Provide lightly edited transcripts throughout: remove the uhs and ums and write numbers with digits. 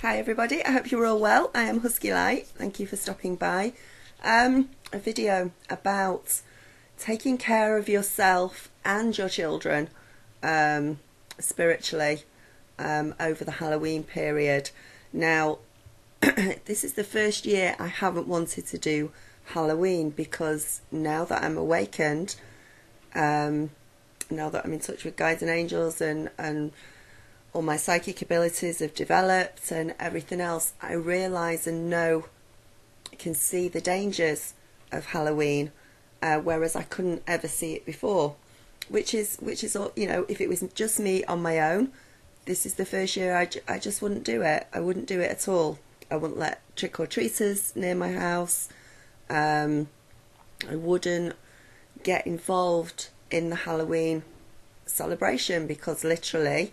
Hi everybody, I hope you're all well. I am Husky Light. Thank you for stopping by. A video about taking care of yourself and your children spiritually over the Halloween period. Now, this is the first year I haven't wanted to do Halloween because now that I'm awakened, now that I'm in touch with guides and angels and all my psychic abilities have developed and everything else, I realise and know, can see the dangers of Halloween, whereas I couldn't ever see it before. Which is you know, if it was just me on my own, this is the first year I just wouldn't do it. I wouldn't do it at all. I wouldn't let trick-or-treaters near my house. I wouldn't get involved in the Halloween celebration because literally,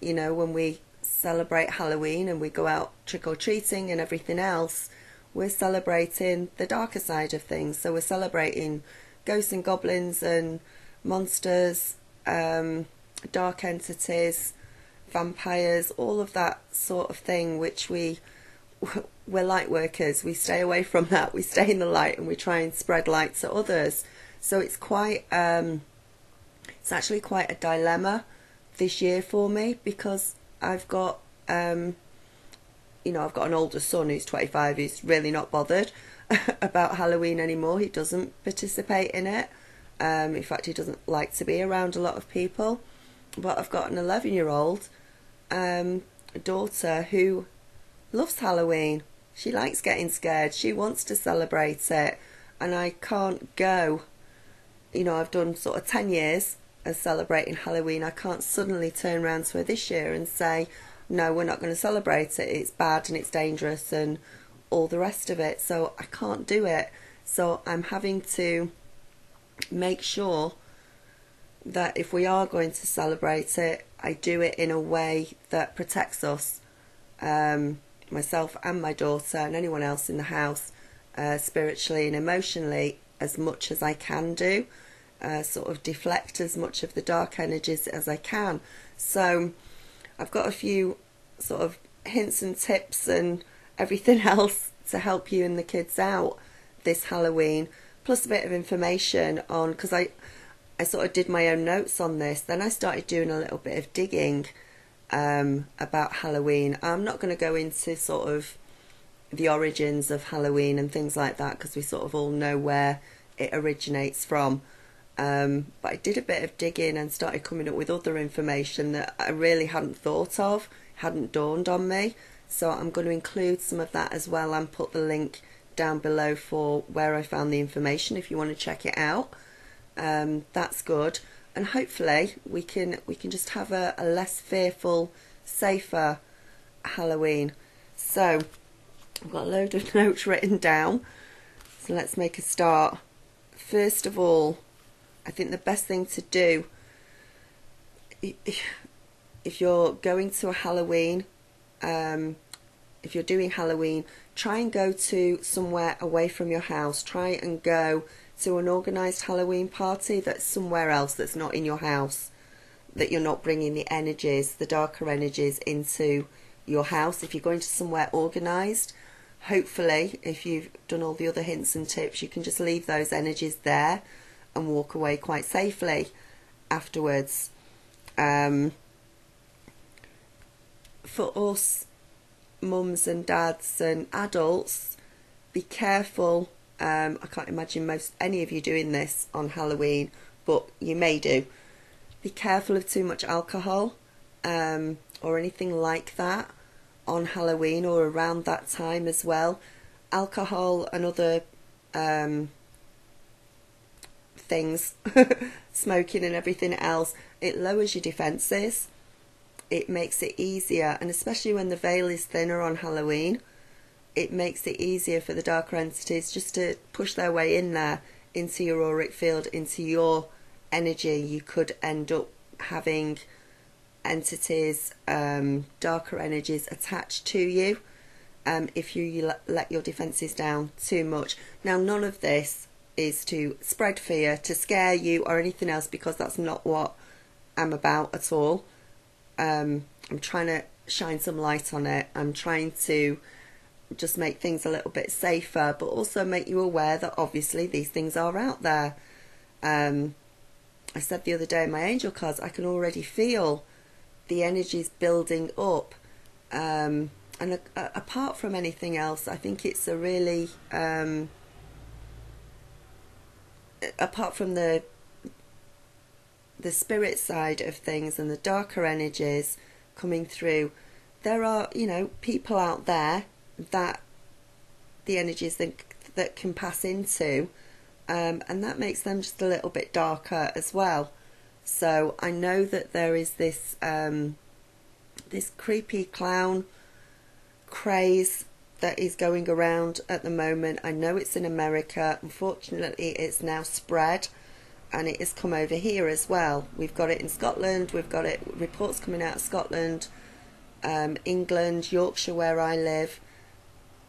you know, when we celebrate Halloween and we go out trick-or-treating and everything else, we're celebrating the darker side of things. So we're celebrating ghosts and goblins and monsters, dark entities, vampires, all of that sort of thing, which we're light workers. We stay away from that. We stay in the light and we try and spread light to others. So it's quite, it's actually quite a dilemma this year for me, because I've got you know, I've got an older son who's 25 who's really not bothered about Halloween anymore. He doesn't participate in it. In fact, he doesn't like to be around a lot of people. But I've got an 11-year-old daughter who loves Halloween. She likes getting scared. She wants to celebrate it, and I can't go. You know, I've done sort of 10 years as celebrating Halloween. I can't suddenly turn around to her this year and say, no, we're not going to celebrate it, it's bad and it's dangerous and all the rest of it. So I can't do it. So I'm having to make sure that if we are going to celebrate it, I do it in a way that protects us, myself and my daughter and anyone else in the house, spiritually and emotionally, as much as I can do. Sort of deflect as much of the dark energies as I can. So I've got a few sort of hints and tips and everything else to help you and the kids out this Halloween, plus a bit of information on, because I sort of did my own notes on this, then I started doing a little bit of digging about Halloween. I'm not going to go into sort of the origins of Halloween and things like that, because we sort of all know where it originates from. But I did a bit of digging and started coming up with other information that I really hadn't thought of, hadn't dawned on me. So I'm going to include some of that as well and put the link down below for where I found the information if you want to check it out. That's good, and hopefully we can just have a less fearful, safer Halloween. So I've got a load of notes written down, so let's make a start. First of all, I think the best thing to do, if you're going to a Halloween, if you're doing Halloween, try and go to somewhere away from your house. Try and go to an organised Halloween party that's somewhere else, that's not in your house, that you're not bringing the energies, the darker energies, into your house. If you're going to somewhere organised, hopefully, if you've done all the other hints and tips, you can just leave those energies there and walk away quite safely afterwards. For us mums and dads and adults, be careful. I can't imagine any of you doing this on Halloween, but you may do. Be careful of too much alcohol or anything like that on Halloween or around that time as well. Alcohol and other things, smoking and everything else, it lowers your defences. It makes it easier, and especially when the veil is thinner on Halloween, it makes it easier for the darker entities just to push their way in there, into your auric field, into your energy. You could end up having entities, darker energies attached to you if you let your defences down too much. Now, none of this is to spread fear, to scare you or anything else, because that's not what I'm about at all. I'm trying to shine some light on it. I'm trying to just make things a little bit safer, but also make you aware that obviously these things are out there. I said the other day in my angel cards, I can already feel the energies building up. And apart from anything else, I think it's a really, apart from the spirit side of things and the darker energies coming through, there are, you know, people out there that the energies that can pass into, and that makes them just a little bit darker as well. So I know that there is this this creepy clown craze that is going around at the moment. I know it's in America. Unfortunately, it's now spread, and it has come over here as well. We've got it in Scotland. We've got reports coming out of Scotland, England, Yorkshire, where I live.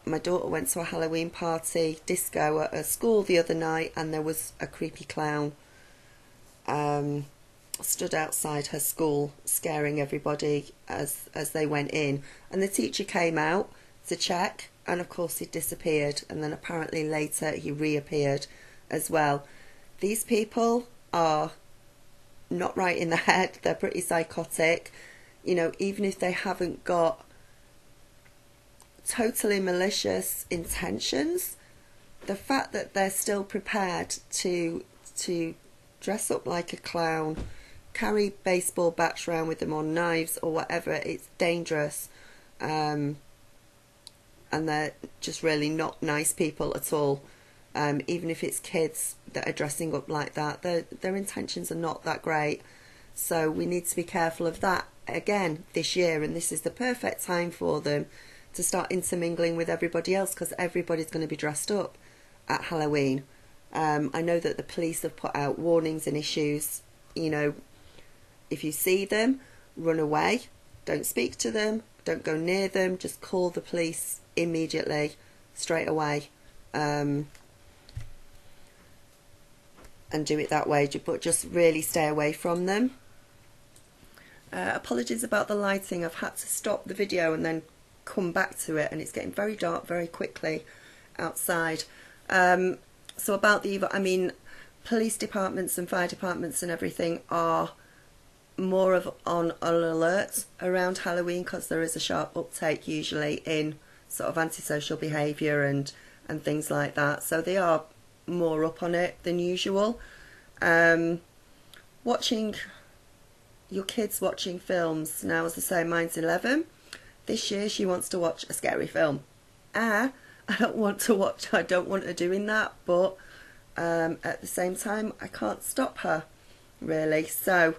My daughter went to a Halloween party, disco at a school the other night, and there was a creepy clown stood outside her school, scaring everybody as they went in. And the teacher came out to check, and of course he disappeared. And then apparently later he reappeared as well. These people are not right in the head. They're pretty psychotic. You know, even if they haven't got totally malicious intentions, the fact that they're still prepared to dress up like a clown, carry baseball bats around with them, or knives or whatever, it's dangerous. And they're just really not nice people at all. Even if it's kids that are dressing up like that, their intentions are not that great. So we need to be careful of that again this year, and this is the perfect time for them to start intermingling with everybody else, because everybody's going to be dressed up at Halloween. I know that the police have put out warnings and issues. You know, if you see them, run away, don't speak to them, don't go near them, just call the police immediately, straight away, and do it that way, but just really stay away from them. Apologies about the lighting. I've had to stop the video and then come back to it, and it's getting very dark very quickly outside. So about the evil, I mean, police departments and fire departments and everything are more on alert around Halloween, because there is a sharp uptake usually in sort of antisocial behaviour and things like that. So they are more up on it than usual. Watching your kids watching films now, as I say, mine's 11. This year she wants to watch a scary film. I don't want her doing that, but at the same time I can't stop her really. So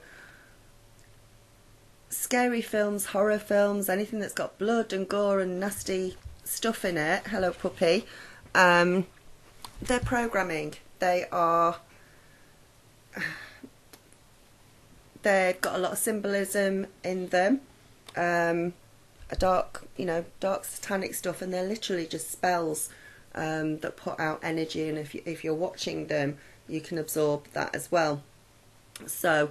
scary films, horror films, anything that's got blood and gore and nasty stuff in it, hello puppy, they're programming. They've got a lot of symbolism in them, a dark satanic stuff, and they're literally just spells that put out energy, and if you're watching them, you can absorb that as well. So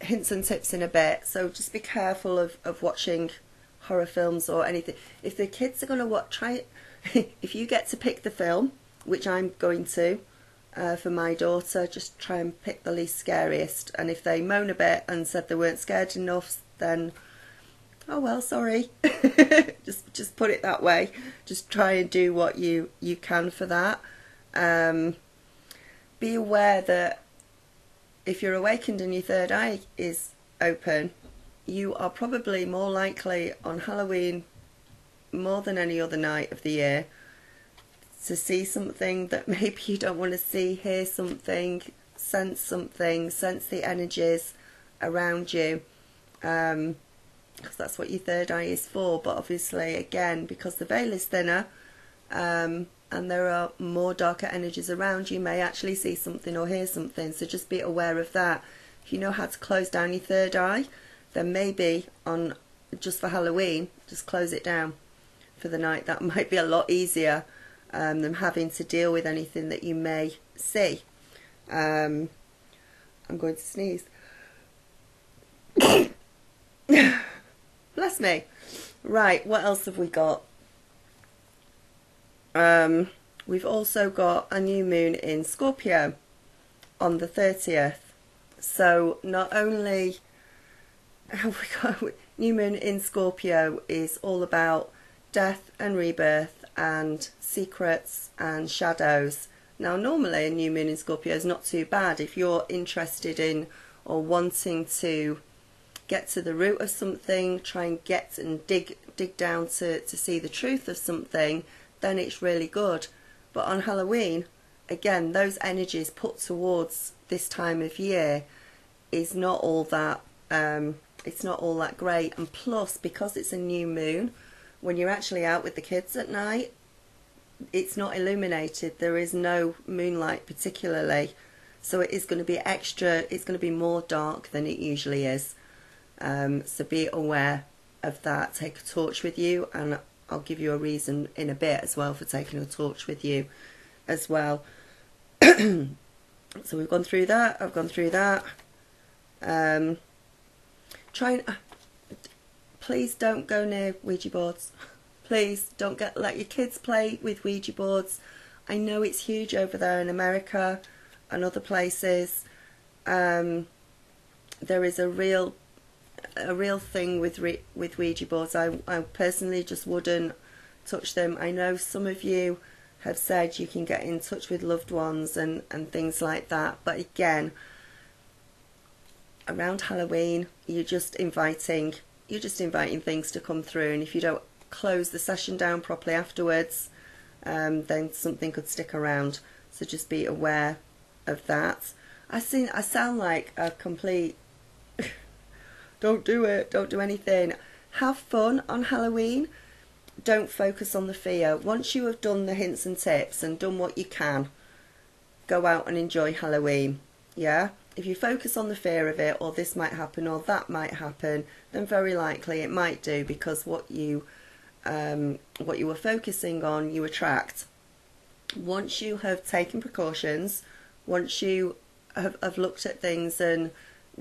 hints and tips in a bit. So just be careful of watching horror films or anything. If the kids are going to watch, if you get to pick the film, which I'm going to, for my daughter, just try and pick the least scariest. And if they moan a bit and said they weren't scared enough, then oh well, sorry. just put it that way. Just try and do what you can for that. Be aware that if you're awakened and your third eye is open, you are probably more likely on Halloween, more than any other night of the year, to see something that maybe you don't want to see, hear something, sense the energies around you, because that's what your third eye is for. But obviously, again, because the veil is thinner, and there are more darker energies around, you may actually see something or hear something. So just be aware of that. If you know how to close down your third eye, then maybe just for Halloween, just close it down for the night. That might be a lot easier than having to deal with anything that you may see. I'm going to sneeze. Bless me. Right, what else have we got? We've also got a new moon in Scorpio on the 30th. So not only have we got new moon in Scorpio is all about death and rebirth and secrets and shadows. Now normally a new moon in Scorpio is not too bad if you're interested in or wanting to get to the root of something, try and get and dig down to see the truth of something, then it's really good. But on Halloween, again, those energies put towards this time of year is not all that it's not all that great. And plus, because it's a new moon, when you're actually out with the kids at night, it's not illuminated. There is no moonlight particularly, so it is going to be extra, it's going to be more dark than it usually is. So be aware of that. Take a torch with you, and I'll give you a reason in a bit as well for taking a torch with you as well. So we've gone through that. I've gone through that. Please don't go near Ouija boards. Please don't let your kids play with Ouija boards. I know it's huge over there in America and other places. There is a real thing with Ouija boards. I personally just wouldn't touch them. I know some of you have said you can get in touch with loved ones and things like that, but again, around Halloween you're just inviting things to come through, and if you don't close the session down properly afterwards, then something could stick around. So just be aware of that. I sound like a complete don't do it, don't do anything. Have fun on Halloween. Don't focus on the fear. Once you have done the hints and tips and done what you can, go out and enjoy Halloween. Yeah? If you focus on the fear of it, or this might happen or that might happen, then very likely it might do, because what you were focusing on, you attract. Once you have taken precautions, once you have looked at things and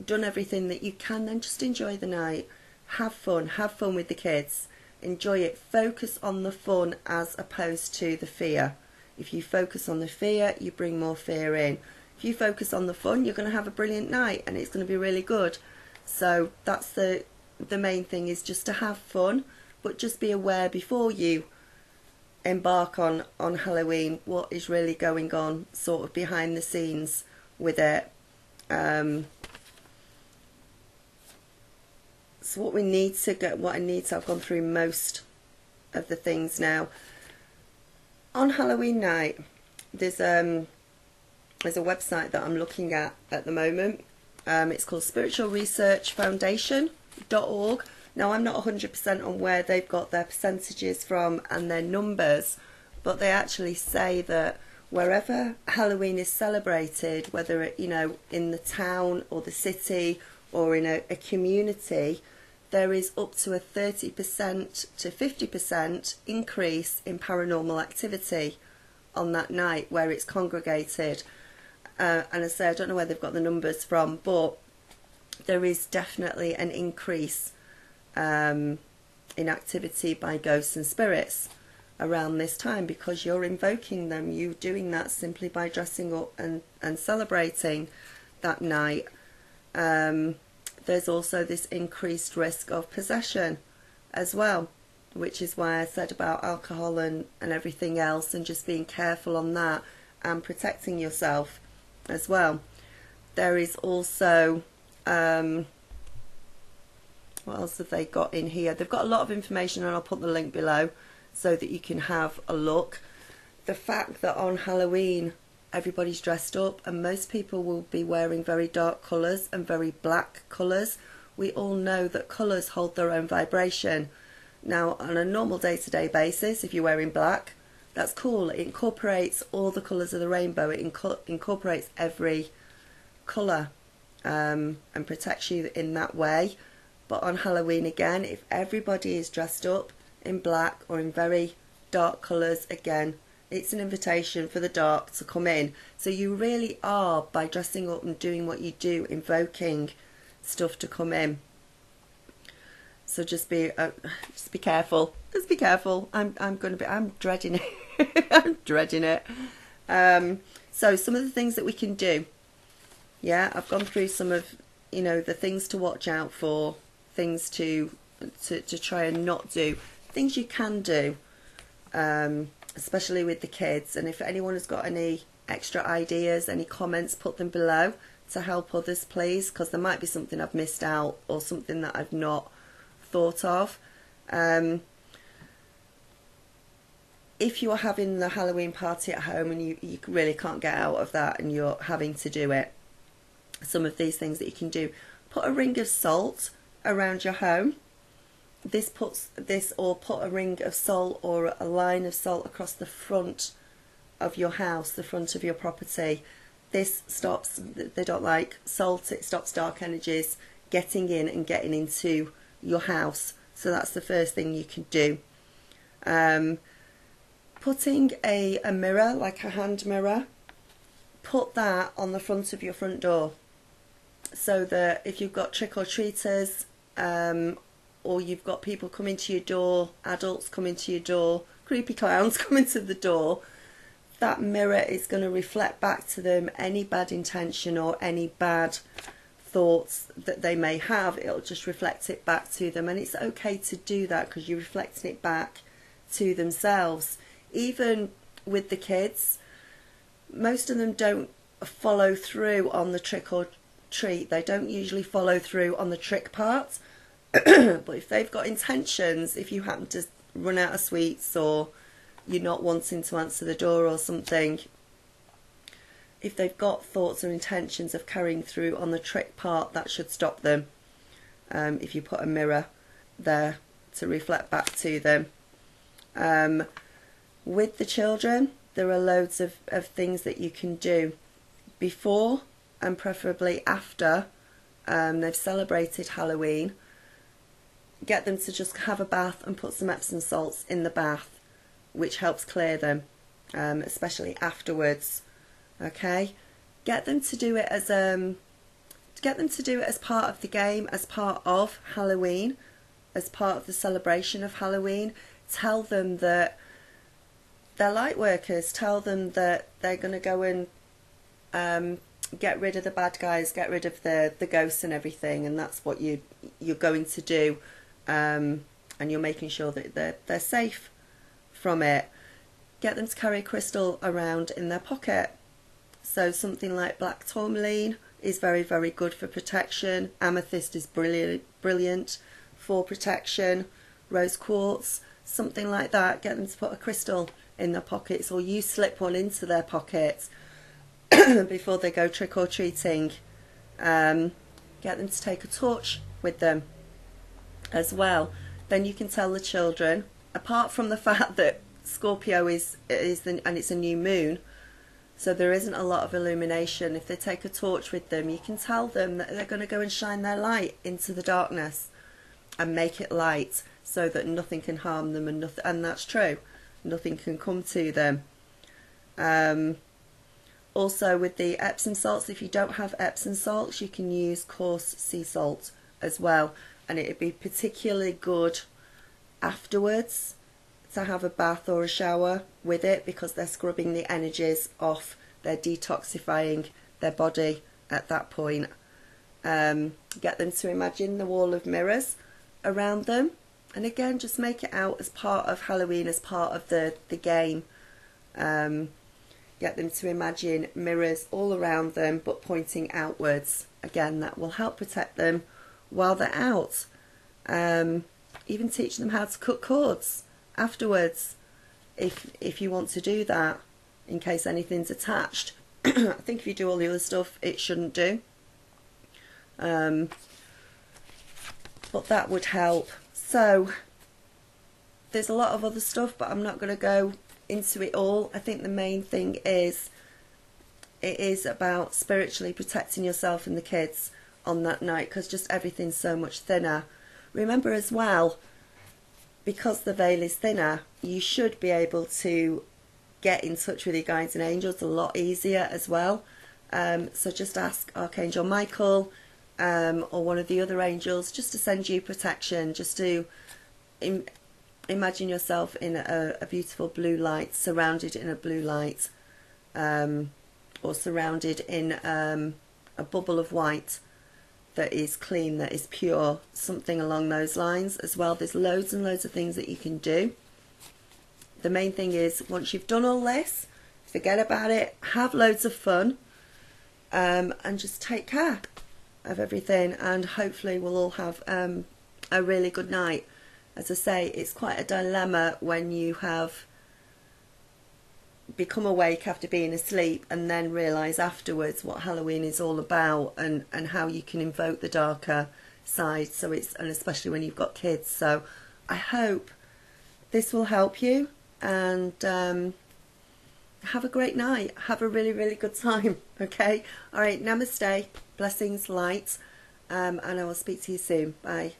done everything that you can, then just enjoy the night. Have fun with the kids. Enjoy it. Focus on the fun as opposed to the fear. If you focus on the fear, you bring more fear in. If you focus on the fun, you're going to have a brilliant night and it's going to be really good. So that's the main thing, is just to have fun, but just be aware before you embark on Halloween what is really going on sort of behind the scenes with it. So what I've gone through most of the things now. On Halloween night, there's a website that I'm looking at the moment. It's called spiritualresearchfoundation.org. Now, I'm not 100% on where they've got their percentages from and their numbers, but they actually say that wherever Halloween is celebrated, whether it, in the town or the city or in a community, there is up to a 30% to 50% increase in paranormal activity on that night where it's congregated. And I say, I don't know where they've got the numbers from, but there is definitely an increase in activity by ghosts and spirits around this time, because you're invoking them. You're doing that simply by dressing up and celebrating that night. There's also this increased risk of possession as well, which is why I said about alcohol and everything else, and just being careful on that and protecting yourself as well. There is also what else have they got in here? They've got a lot of information, and I'll put the link below so that you can have a look. The fact that on Halloween everybody's dressed up, and most people will be wearing very dark colours and very black colours. We all know that colours hold their own vibration. Now, on a normal day-to-day basis, if you're wearing black, that's cool. It incorporates all the colours of the rainbow. It incorporates every colour and protects you in that way. But on Halloween, again, if everybody is dressed up in black or in very dark colours, again, it's an invitation for the dark to come in. So you really are, by dressing up and doing what you do, invoking stuff to come in. So So just be careful. Just be careful. I'm dreading it. I'm dreading it. So some of the things that we can do. Yeah, I've gone through some of, the things to watch out for, things to try and not do, things you can do, especially with the kids. And if anyone has got any extra ideas, any comments, put them below to help others, please, because there might be something I've missed out or something that I've not thought of. If you are having the Halloween party at home and you really can't get out of that and you're having to do it, some of these things that you can do: put a ring of salt around your home. Or put a ring of salt or a line of salt across the front of your house, the front of your property. This stops, they don't like salt, it stops dark energies getting in and getting into your house. So that's the first thing you can do. Putting a mirror, like a hand mirror, put that on the front of your front door, so that if you've got trick-or-treaters, or you've got people coming to your door, adults coming to your door, creepy clowns coming to the door, that mirror is going to reflect back to them any bad intention or any bad thoughts that they may have. It'll just reflect it back to them, and it's okay to do that because you're reflecting it back to themselves. Even with the kids, most of them don't follow through on the trick or treat. They don't usually follow through on the trick part. But if they've got intentions, if you happen to run out of sweets or you're not wanting to answer the door or something, if they've got thoughts or intentions of carrying through on the trick part, that should stop them. If you put a mirror there to reflect back to them. With the children, there are loads of things that you can do before and preferably after they've celebrated Halloween. Get them to just have a bath and put some Epsom salts in the bath, which helps clear them, especially afterwards. Okay, get them to do it as part of the game, as part of Halloween, as part of the celebration of Halloween. Tell them that they're light workers. Tell them that they're going to go and get rid of the bad guys, get rid of the ghosts and everything, and that's what you're going to do. And you're making sure that they're safe from it. Get them to carry a crystal around in their pocket. So something like black tourmaline is very, very good for protection. Amethyst is brilliant for protection. Rose quartz, something like that. Get them to put a crystal in their pockets, or you slip one into their pockets before they go trick-or-treating. Get them to take a torch with them as well. Then you can tell the children, apart from the fact that Scorpio and it's a new moon, so there isn't a lot of illumination. If they take a torch with them, you can tell them that they're going to go and shine their light into the darkness and make it light so that nothing can harm them, and that's true. Nothing can come to them. Also with the Epsom salts, if you don't have Epsom salts, you can use coarse sea salt as well, and it would be particularly good afterwards to have a bath or a shower with it, because they're scrubbing the energies off, they're detoxifying their body at that point. Get them to imagine the wall of mirrors around them, and again, just make it out as part of Halloween, as part of the game. Get them to imagine mirrors all around them but pointing outwards. Again, that will help protect them while they're out. Even teach them how to cut cords afterwards, if you want to do that, in case anything's attached. I think if you do all the other stuff, it shouldn't do. But that would help. So there's a lot of other stuff, but I'm not going to go into it all. I think the main thing is it is about spiritually protecting yourself and the kids on that night, because just everything's so much thinner. Remember as well, because the veil is thinner, you should be able to get in touch with your guides and angels a lot easier as well. So just ask Archangel Michael or one of the other angels, just to send you protection, just to imagine yourself in a beautiful blue light, surrounded in a blue light, or surrounded in a bubble of white that is clean, that is pure, something along those lines as well. There's loads and loads of things that you can do. The main thing is, once you've done all this, forget about it, have loads of fun, and just take care of everything, and hopefully we'll all have a really good night. As I say, it's quite a dilemma when you have become awake after being asleep and then realise afterwards what Halloween is all about, and how you can invoke the darker side. So and especially when you've got kids. So I hope this will help you, and have a great night. Have a really, really good time. Okay? Alright, namaste. Blessings, light. And I will speak to you soon. Bye.